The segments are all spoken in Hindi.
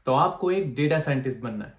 तो आपको एक डेटा साइंटिस्ट बनना है।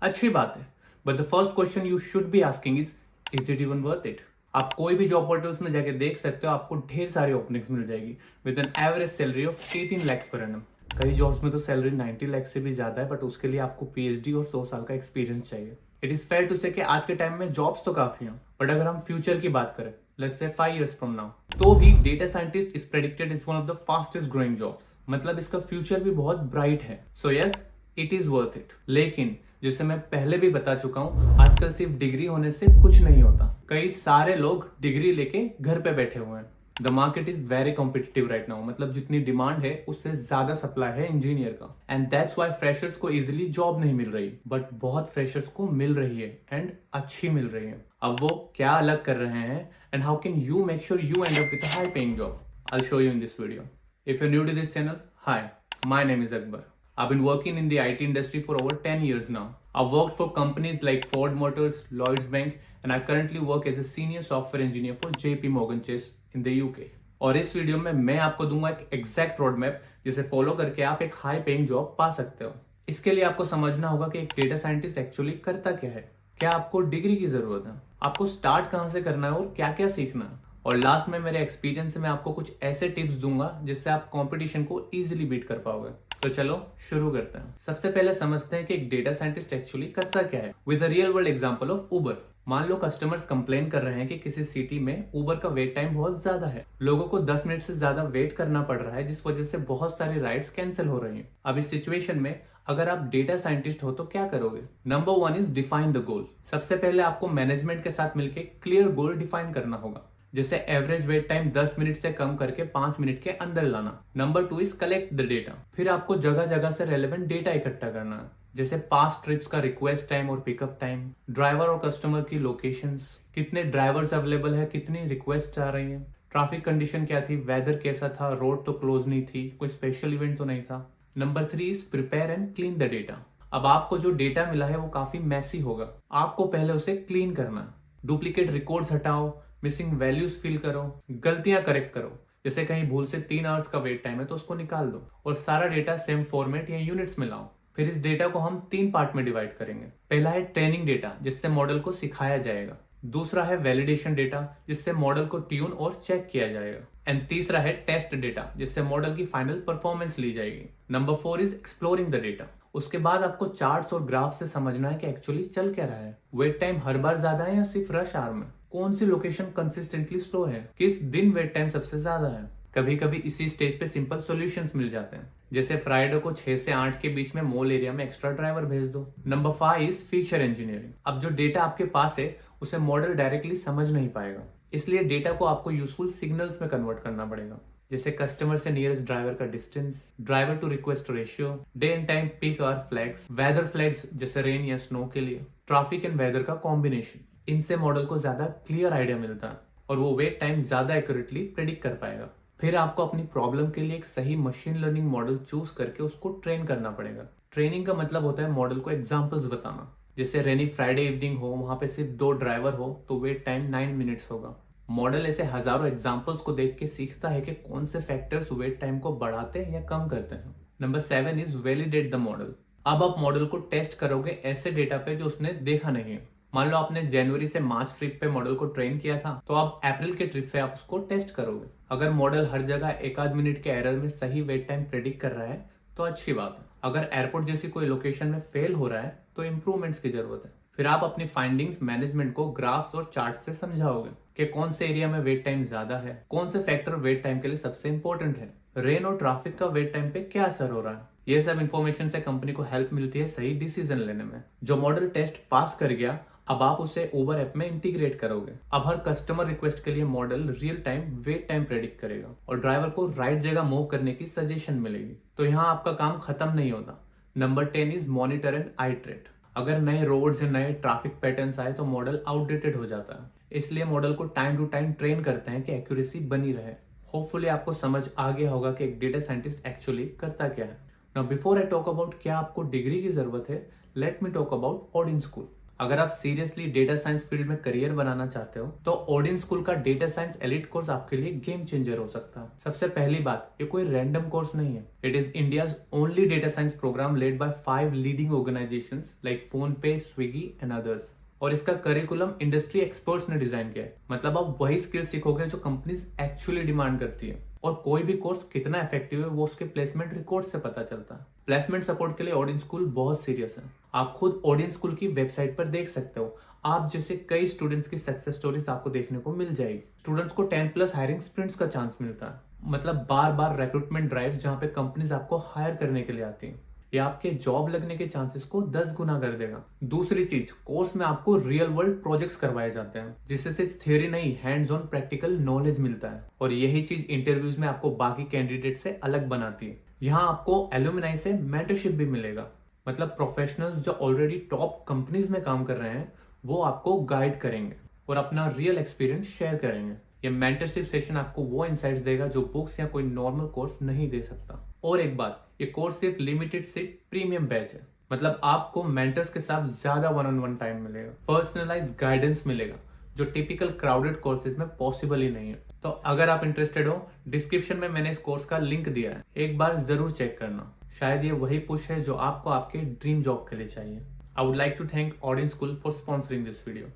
अच्छी बात है, but the first question you should be asking is it even worth it. आप कोई भी जॉब पोर्टल्स में जाके देख सकते हो, आपको ढेर सारी ओपनिंग्स मिल जाएगी with an average salary of 18 lakhs per annum. कई जॉब्स में तो सैलरी 90 लाख से भी ज्यादा है, बट उसके लिए आपको पीएचडी और 100 साल का एक्सपीरियंस चाहिए। इट इज फेयर टू से कि आज के टाइम में जॉब्स तो काफी हैं, बट अगर हम फ्यूचर की बात करें, let's say 5 years from now, तो भी data scientist is predicted is one of the fastest growing jobs. मतलब इसका फ्यूचर भी बहुत ब्राइट है। So yes, it is worth it. लेकिन जैसे मैं पहले भी बता चुका हूं, आजकल सिर्फ डिग्री होने से कुछ नहीं होता। कई सारे लोग डिग्री लेके घर पे बैठे हुए हैं। The market is very competitive right now. मतलब जितनी डिमांड है उससे ज्यादा सप्लाई है इंजीनियर का, एंड दैट्स व्हाई फ्रेशर्स को इजीली जॉब नहीं मिल रही, बट बहुत फ्रेशर्स को मिल रही है, एंड अच्छी मिल रही है। अब वो क्या अलग कर रहे हैं, and how can you make sure you end up with a high paying job, I will show you in this video. If you are new to this channel, hi, my name is Akbar. I've been working in the IT industry for over 10 years now. I've worked for companies like Ford Motors, Lloyds Bank, and I currently work as a senior software engineer for JP Morgan Chase in the UK. और इस वीडियो में मैं आपको दूंगा एक एग्जैक्ट रोड मैप जिसे फॉलो करके आप एक हाई पेइंग जॉब पा सकते हो। इसके लिए आपको समझना होगा कि एक डेटा साइंटिस्ट एक्चुअली करता क्या है, क्या आपको डिग्री की जरूरत है, आपको स्टार्ट कहां से करना है और क्या क्या सीखना है, और लास्ट में मेरे एक्सपीरियंस से मैं आपको कुछ ऐसे टिप्स दूंगा जिससे आप कंपटीशन को इजीली बीट कर पाओगे। तो चलो शुरू करते हैं। सबसे पहले समझते हैं कि एक डेटा साइंटिस्ट एक्चुअली करता क्या है with a real world example of Uber. मान लो कस्टमर्स कंप्लेन कर रहे हैं कि किसी सिटी में उबर का वेट टाइम बहुत ज्यादा है, लोगों को 10 मिनट से ज्यादा वेट करना पड़ रहा है, जिस वजह से बहुत सारी राइड्स कैंसिल हो रही हैं। अब इस सिचुएशन में अगर आप डेटा साइंटिस्ट हो तो क्या करोगे? Number 1 is define the goal. सबसे पहले आपको मैनेजमेंट के साथ मिलकर क्लियर गोल डिफाइन करना होगा, जैसे एवरेज वेट टाइम 10 मिनट से कम करके 5 मिनट के अंदर लाना। Number 2 is collect the data. फिर आपको जगह जगह से रेलेवेंट डेटा इकट्ठा करना है, जैसे पास्ट ट्रिप्स का रिक्वेस्ट टाइम और पिकअप टाइम, ड्राइवर और कस्टमर की लोकेशंस, कितने ड्राइवर्स अवेलेबल है, कितनी रिक्वेस्ट आ रही है, ट्रैफिक कंडीशन क्या थी, वेदर कैसा था, रोड तो क्लोज नहीं थी, कोई स्पेशल इवेंट तो नहीं था। Number 3 is prepare and clean the data. अब आपको जो डेटा मिला है वो काफी मैसी होगा, आपको पहले उसे क्लीन करना है। डुप्लीकेट रिकॉर्ड्स हटाओ, मिसिंग वैल्यूज फिल करो, गलतियां करेक्ट करो, जैसे कहीं भूल से 3 आवर्स का वेट टाइम है तो उसको निकाल दो, और सारा डेटा सेम फॉर्मेट या यूनिट्स में लाओ। फिर इस डेटा को हम 3 पार्ट में डिवाइड करेंगे। पहला है ट्रेनिंग डेटा, जिससे मॉडल को सिखाया जाएगा। दूसरा है वैलिडेशन डेटा, जिससे मॉडल को ट्यून और चेक किया जाएगा। एंड तीसरा है टेस्ट डेटा, जिससे मॉडल की फाइनल परफॉर्मेंस ली जाएगी। Number 4 is exploring the data. उसके बाद आपको चार्ट्स और ग्राफ से समझना है कि एक्चुअली चल क्या रहा है। वेट टाइम हर बार ज्यादा है या सिर्फ रश आवर में? कौन सी लोकेशन कंसिस्टेंटली स्लो है, किस दिन वेट टाइम सबसे ज्यादा है? कभी कभी इसी स्टेज पे सिंपल सॉल्यूशंस मिल जाते हैं, जैसे फ्राइडे को 6 से 8 के बीच में मॉल एरिया में एक्स्ट्रा ड्राइवर भेज दो। Number 5 is feature engineering. अब जो डेटा आपके पास है उसे मॉडल डायरेक्टली समझ नहीं पाएगा, इसलिए डेटा को आपको यूजफुल सिग्नल्स में कन्वर्ट करना पड़ेगा, जैसे कस्टमर से नियरेस्ट ड्राइवर का distance, driver to request ratio, day and time peak hour flags, weather flags जैसे रेन या स्नो के लिए, ट्रैफिक एंड वेदर का कॉम्बिनेशन। इनसे मॉडल को ज्यादा क्लियर आइडिया मिलता है और वो वेट टाइम ज्यादा एक्यूरेटली प्रेडिक्ट कर पाएगा। फिर आपको अपनी प्रॉब्लम के लिए एक सही मशीन लर्निंग मॉडल चूज करके उसको ट्रेन करना पड़ेगा। ट्रेनिंग का मतलब होता है मॉडल को एग्जांपल्स बताना, जैसे रेनी फ्राइडे इवनिंग हो, वहां पे सिर्फ 2 ड्राइवर हो तो वेट टाइम 9 मिनट्स होगा। मॉडल ऐसे हजारों एग्जांपल्स को देख के सीखता है कि कौन से फैक्टर्स वेट टाइम को बढ़ाते हैं या कम करते हैं। Number 7 is validate the model. अब आप मॉडल को टेस्ट करोगे ऐसे डेटा पे जो उसने देखा नहीं है। मान लो आपने जनवरी से मार्च ट्रिप पे मॉडल को ट्रेन किया था, तो आप अप्रैल के ट्रिप पे आप उसको टेस्ट करोगे। अगर मॉडल हर जगह 1 आध मिनट के एरर में सही वेट टाइम प्रेडिक्ट कर रहा है तो अच्छी बात है। अगर एयरपोर्ट जैसी कोई लोकेशन में फेल हो रहा है तो इंप्रूवमेंट्स की जरूरत है। फिर आप अपनी फाइंडिंग्स मैनेजमेंट को ग्राफ्स और चार्ट से समझाओगे कि कौन से एरिया में वेट टाइम ज्यादा है, कौन से फैक्टर वेट टाइम के लिए सबसे इंपॉर्टेंट है, रेन और ट्रैफिक का वेट टाइम पे क्या असर हो रहा है। ये सब इंफॉर्मेशन से कंपनी को हेल्प मिलती है सही डिसीजन लेने में। जो मॉडल टेस्ट पास कर गया, अब आप उसे उबर ऐप में इंटीग्रेट करोगे। अब हर कस्टमर रिक्वेस्ट के लिए model real time wait time predict करेगा और ड्राइवर को राइट जगह मूव करने की सजेशन मिलेगी। तो यहाँ आपका काम खत्म नहीं होता। Number 10 is monitor and iterate. अगर नए रोड्स या नए ट्रैफिक पैटर्न्स आए तो मॉडल आउटडेटेड हो जाता है, इसलिए मॉडल को टाइम टू टाइम ट्रेन करते हैं कि एक्यूरेसी बनी रहे। होपफुली आपको समझ आ गया होगा कि एक डेटा साइंटिस्ट एक्चुअली करता क्या है। Now before I talk about क्या आपको डिग्री की जरूरत है, let me talk about audience school. अगर आप सीरियसली डेटा साइंस फील्ड में करियर बनाना चाहते हो तो ओडिन स्कूल का डेटा साइंस एलिट कोर्स आपके लिए गेम चेंजर हो सकता है। सबसे पहली बात, ये कोई रैंडम कोर्स नहीं है। It is India's only data science programme led by 5 leading organisations like PhonePe, Swiggy and others. और इसका करिकुलम इंडस्ट्री एक्सपर्ट्स ने डिजाइन किया है। मतलब आप वही स्किल सीखोगे जो कंपनीज एक्चुअली डिमांड करती है। और कोई भी कोर्स कितना इफेक्टिव है वो उसके प्लेसमेंट रिकॉर्ड से पता चलता है। प्लेसमेंट सपोर्ट के लिए ओडिन स्कूल बहुत सीरियस है। आप खुद ओडिन स्कूल की वेबसाइट पर देख सकते हो। आप जैसे कई स्टूडेंट्स की सक्सेस स्टोरीज आपको देखने को मिल जाएगी। स्टूडेंट्स को 10+ हायरिंग स्प्रिंट्स का चांस मिलता है। मतलब बार बार रिक्रूटमेंट ड्राइव्स जहाँ पे कंपनीज आपको हायर करने के लिए आती हैं। ये आपके जॉब लगने के चांसेस को 10 गुना कर देगा। दूसरी चीज, कोर्स में आपको रियल वर्ल्ड प्रोजेक्ट्स करवाए जाते हैं जिससे सिर्फ थ्योरी नहीं, हैंड्स ऑन प्रैक्टिकल नॉलेज मिलता है। और यही चीज इंटरव्यूज में आपको बाकी कैंडिडेट से अलग बनाती है। यहाँ आपको एलुमनाई से मेंटरशिप भी मिलेगा। मतलब प्रोफेशनल्स जो ऑलरेडी टॉप कंपनीज में काम कर रहे हैं वो आपको गाइड करेंगे और अपना रियल एक्सपीरियंस शेयर करेंगे। ये मेंटरशिप सेशन आपको वो इनसाइट्स देगा जो बुक्स या कोई नॉर्मल कोर्स नहीं दे सकता। और एक बात, ये कोर्स सिर्फ लिमिटेड सीट प्रीमियम बैच है। मतलब आपको मेंटर्स के साथ ज्यादा 1-on-1 टाइम मिलेगा, पर्सनलाइज गाइडेंस मिलेगा जो टिपिकल क्राउडेड कोर्सेज में पॉसिबल ही नहीं है। तो अगर आप इंटरेस्टेड हो, डिस्क्रिप्शन में मैंने इस कोर्स का लिंक दिया है, एक बार जरूर चेक करना। शायद ये वही पुश है जो आपको आपके ड्रीम जॉब के लिए चाहिए। I would like to thank Odin school for sponsoring this video.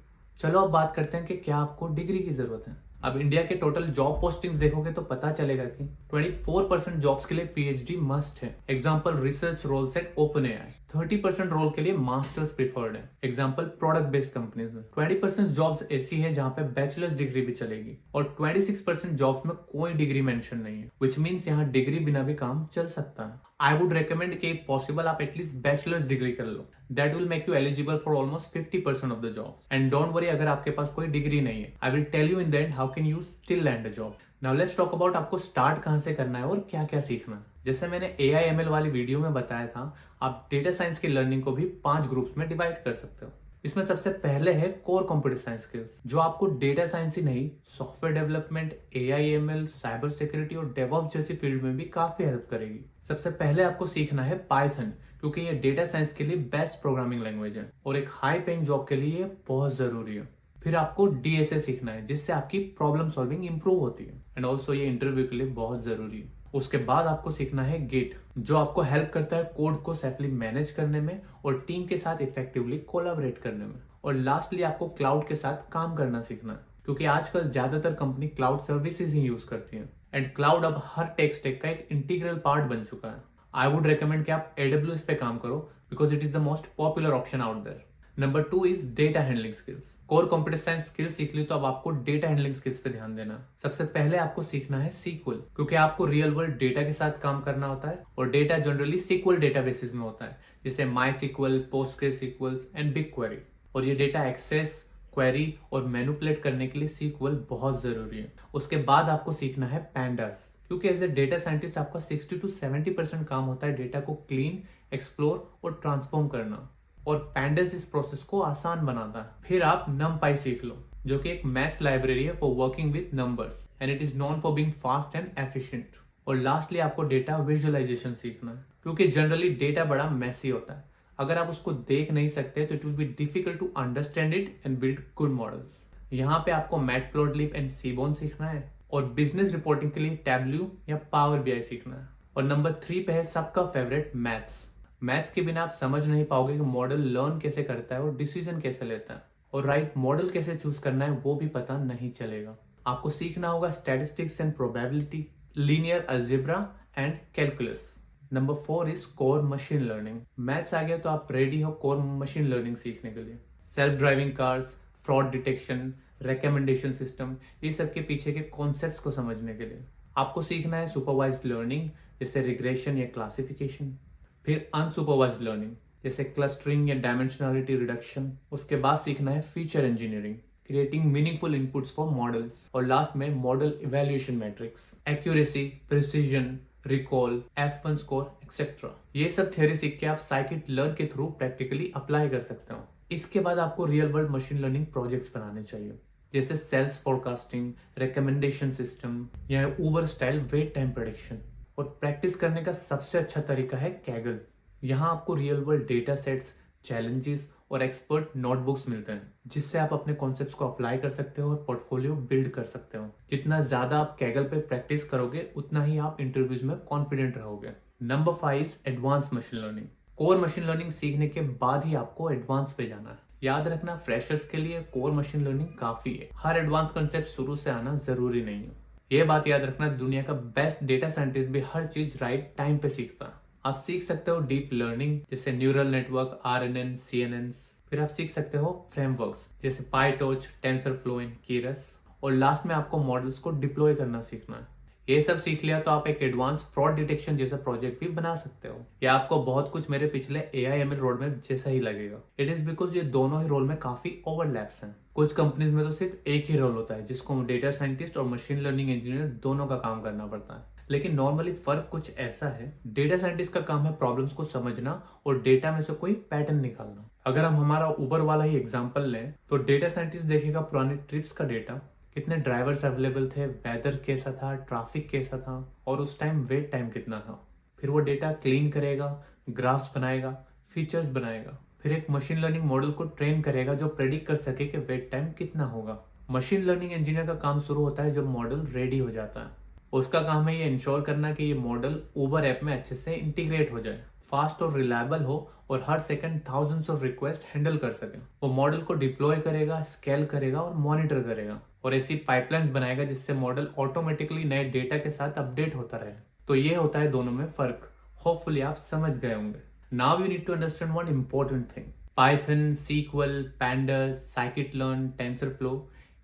चलो अब बात करते हैं कि क्या आपको डिग्री की जरूरत है। अब इंडिया के टोटल जॉब पोस्टिंग्स देखोगे तो पता चलेगा कि 24% जॉब्स के लिए पीएचडी मस्ट है। Example research roles at OpenAI. 30% role के लिए मास्टर्स प्रिफर्ड है। एग्जांपल प्रोडक्ट बेस्ड कंपनीज में। 20% जॉब्स ऐसी है जहां पे बैचलर्स डिग्री भी चलेगी और 26% जॉब्स में कोई डिग्री मेंशन नहीं है, विच मीन्स यहाँ डिग्री बिना भी काम चल सकता है। आई वुड रिकमेंड कि पॉसिबल आप एटलीस्ट बैचलर्स डिग्री कर लो। That will make you eligible for almost 50% of the jobs. And don't worry अगर आपके पास कोई डिग्री नहीं है, I will tell you in the end how can you still land a job. Now let's talk about आपको स्टार्ट कहां से करना है और क्या क्या सीखना है। जैसे मैंने AIML वाली वीडियो में बताया था, आप डेटा साइंस की लर्निंग को भी 5 ग्रुप्स में डिवाइड कर सकते हो। इसमें सबसे पहले है कोर कंप्यूटर साइंस स्किल्स, जो आपको डेटा साइंस ही नहीं, software development, AIML, cyber security और डेवऑप्स जैसी फील्ड में भी काफी हेल्प करेगी। सबसे पहले आपको सीखना है पाइथन, क्योंकि ये डेटा साइंस के लिए बेस्ट प्रोग्रामिंग लैंग्वेज है और एक हाई पेइंग जॉब के लिए ये बहुत जरूरी है। फिर आपको DSA सीखना है, जिससे आपकी प्रॉब्लम सॉल्विंग इंप्रूव होती है एंड ऑल्सो ये इंटरव्यू के लिए बहुत जरूरी है। उसके बाद आपको सीखना है गिट, जो आपको हेल्प करता है कोड को सेफली मैनेज करने में और टीम के साथ इफेक्टिवली कोलैबोरेट करने में। और लास्टली आपको क्लाउड के साथ काम करना सीखना है, क्योंकि आजकल ज्यादातर कंपनी क्लाउड सर्विसेज ही यूज करती हैं एंड क्लाउड अब हर टेक स्टैक का एक इंटीग्रल पार्ट बन चुका है। आई वुड रिकमेंड कि आप AWS पे काम करो, because it is the most popular option out there. Number 2 is data handling skills. Core computer science skills सीख ली तो अब आपको डेटा हैंडलिंग स्किल्स पे ध्यान देना। सबसे पहले आपको सीखना है SQL, क्योंकि आपको रियल वर्ल्ड डेटा के साथ काम करना होता है और डेटा जनरली SQL डेटाबेसेस में होता है, जैसे MySQL, PostgreSQL एंड BigQuery। और ये डेटा एक्सेस, क्वेरी और मैनिपुलेट करने के लिए SQL बहुत जरूरी है। उसके बाद आपको सीखना है पैंडास, क्योंकि एज ए डेटा साइंटिस्ट आपका 60 to 70% काम होता है डेटा को क्लीन, एक्सप्लोर और ट्रांसफॉर्म करना, और पैंडास इस प्रोसेस को आसान बनाता है। फिर आप NumPy सीख लो, जो कि एक मैथ्स लाइब्रेरी है for working with numbers and it is known for being fast and efficient. और लास्टली आपको डेटा विजुअलाइजेशन सीखना है, क्योंकि जनरली डेटा बड़ा मैसी होता है। अगर आप उसको देख नहीं सकते तो it will be difficult to understand it and build good models. यहाँ पे आपको मैटप्लॉटलिब एंड सीबोन सीखना है और बिजनेस रिपोर्टिंग के लिए टैबल्यू या पावर BI सीखना है। और नंबर 3 पे है सबका फेवरेट मैथ्स। मैथ्स के बिना आप समझ नहीं पाओगे कि मॉडल लर्न कैसे करता है और डिसीजन कैसे लेता है, और राइट मॉडल कैसे चूज करना है वो भी पता नहीं चलेगा। आपको सीखना होगा statistics and probability, linear algebra and calculus. Number 4 is core machine learning. Maths आ गया तो आप रेडी हो कोर मशीन लर्निंग सीखने के लिए। Self driving cars, fraud detection, recommendation system, ये सब के पीछे के कॉन्सेप्ट्स को समझने के लिए आपको सीखना है सुपरवाइज्ड लर्निंग, जैसे रिग्रेशन या क्लासिफिकेशन। फिर अनसुपरवाइज्ड लर्निंग, जैसे क्लस्टरिंग या डायमेंशनलिटी रिडक्शन। उसके बाद सीखना है feature engineering, creating meaningful inputs for models. और लास्ट में model evaluation matrix, accuracy, precision, recall, F1 score etcetera. ये सब थ्योरी सीख के आप साइकिट लर्न के थ्रू प्रैक्टिकली अप्लाई कर सकते हो। इसके बाद आपको real world machine learning projects बनाने चाहिए, जैसे सेल्स फोरकास्टिंग, रिकमेंडेशन सिस्टम या उबर स्टाइल वेट टाइम प्रेडिक्शन। और प्रैक्टिस करने का सबसे अच्छा तरीका है कैगल। यहाँ आपको real world data sets, challenges और एक्सपर्ट नोटबुक्स मिलते हैं जिससे आप अपने कॉन्सेप्ट्स को अप्लाई कर सकते हो और पोर्टफोलियो बिल्ड कर सकते हो। जितना ज्यादा आप कैगल पे प्रैक्टिस करोगे उतना ही आप इंटरव्यूज में कॉन्फिडेंट रहोगे। Number 5 is advance machine learning. Core machine learning सीखने के बाद ही आपको एडवांस पे जाना है। याद रखना, फ्रेशर्स के लिए कोर मशीन लर्निंग काफी है, हर एडवांस कंसेप्ट शुरू से आना जरूरी नहीं है। ये बात याद रखना, दुनिया का बेस्ट डेटा साइंटिस्ट भी हर चीज राइट टाइम पे सीखता है। आप सीख सकते हो डीप लर्निंग जैसे न्यूरल नेटवर्क, RNN, CNN। फिर आप सीख सकते हो फ्रेमवर्क्स जैसे पाइटॉर्च, टेंसरफ्लो एंड कीरस। और लास्ट में आपको मॉडल्स को डिप्लॉय करना सीखना है। ये सब सीख लिया तो आप एक एडवांस फ्रॉड डिटेक्शन जैसा प्रोजेक्ट भी बना सकते हो। या आपको बहुत कुछ मेरे पिछले AI/ML रोड मैप जैसा ही लगेगा। इट इज बिकॉज ये दोनों ही रोल में काफी ओवरलैप्स हैं। कुछ कंपनीज में तो सिर्फ एक ही रोल होता है जिसको डेटा साइंटिस्ट और मशीन लर्निंग इंजीनियर दोनों का काम करना पड़ता है। लेकिन नॉर्मली फर्क कुछ ऐसा है, डेटा साइंटिस्ट का काम है प्रॉब्लम्स को समझना और डेटा में से कोई पैटर्न निकालना। अगर हम हमारा उबर वाला ही एग्जांपल लें तो डेटा साइंटिस्ट देखेगा पुराने ट्रिप्स का डेटा, कितने ड्राइवर्स अवेलेबल थे, वेदर कैसा था, ट्रैफिक कैसा था और उस टाइम वेट टाइम कितना था। फिर वो डेटा क्लीन करेगा, ग्राफ्स बनाएगा, फीचर्स बनाएगा। फिर एक मशीन लर्निंग मॉडल को ट्रेन करेगा जो प्रेडिक्ट कर सके कि वेट टाइम कितना होगा। मशीन लर्निंग इंजीनियर का काम शुरू होता है जब मॉडल रेडी हो जाता है। उसका काम है ये इंश्योर करना कि ये मॉडल उबर ऐप में अच्छे से इंटीग्रेट हो जाए, फास्ट और रिलायबल हो और हर second thousands of request handle कर सके। वो मॉडल को डिप्लॉय करेगा, स्केल करेगा और मॉनिटर करेगा और ऐसी पाइपलाइंस बनाएगा जिससे मॉडल ऑटोमेटिकली नए डेटा के साथ अपडेट होता रहे। तो ये होता है दोनों में फर्क। होपफुली आप समझ गए होंगे। Now you need to understand one important thing. Python, SQL, Pandas, scikit-learn, TensorFlow,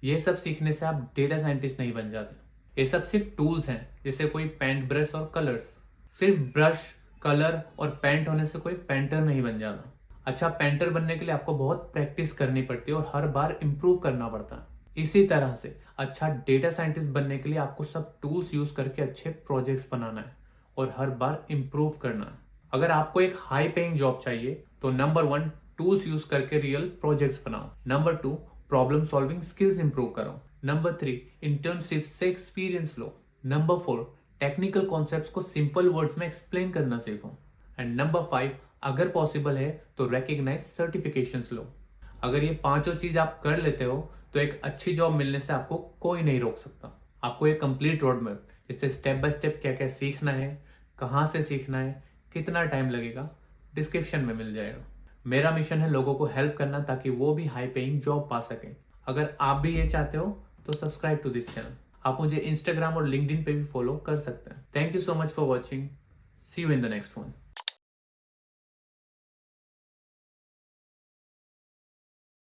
ये सब सीखने से आप डेटा साइंटिस्ट नहीं बन जाते। ये सब सिर्फ टूल्स हैं, जैसे कोई पेंट ब्रश और कलर्स। सिर्फ ब्रश, कलर और पेंट होने से कोई पेंटर नहीं बन जाता। अच्छा पेंटर बनने के लिए आपको बहुत प्रैक्टिस करनी पड़ती है और हर बार इम्प्रूव करना पड़ता है। इसी तरह से अच्छा डेटा साइंटिस्ट बनने के लिए आपको सब टूल्स यूज करके अच्छे प्रोजेक्ट्स बनाना है और हर बार इम्प्रूव करना है। अगर आपको एक हाई पेइंग जॉब चाहिए तो नंबर 1 टूल्स यूज करके रियल प्रोजेक्ट्स बनाओ। Number 2 problem solving skills improve करो। नंबर 3 इंटर्नशिप से एक्सपीरियंस लो। नंबर 4 टेक्निकल कॉन्सेप्ट्स को सिंपल वर्ड्स में एक्सप्लेन करना सीखो। एंड नंबर 5 अगर पॉसिबल है तो रिकॉग्नाइज सर्टिफिकेशंस लो। अगर ये पांचों चीज आप कर लेते हो तो एक अच्छी जॉब मिलने से आपको कोई नहीं रोक सकता। आपको एक कंप्लीट रोड मैप जिससे स्टेप बाय स्टेप क्या क्या सीखना है, कहाँ से सीखना है, कितना टाइम लगेगा, डिस्क्रिप्शन में मिल जाएगा। मेरा मिशन है लोगों को हेल्प करना ताकि वो भी हाई पेइंग जॉब पा सकें। अगर आप भी ये चाहते हो तो सब्सक्राइब टू दिस चैनल। आप मुझे इंस्टाग्राम और लिंक्डइन पे भी फॉलो कर सकते हैं। Thank you so much for watching. See you in the next one.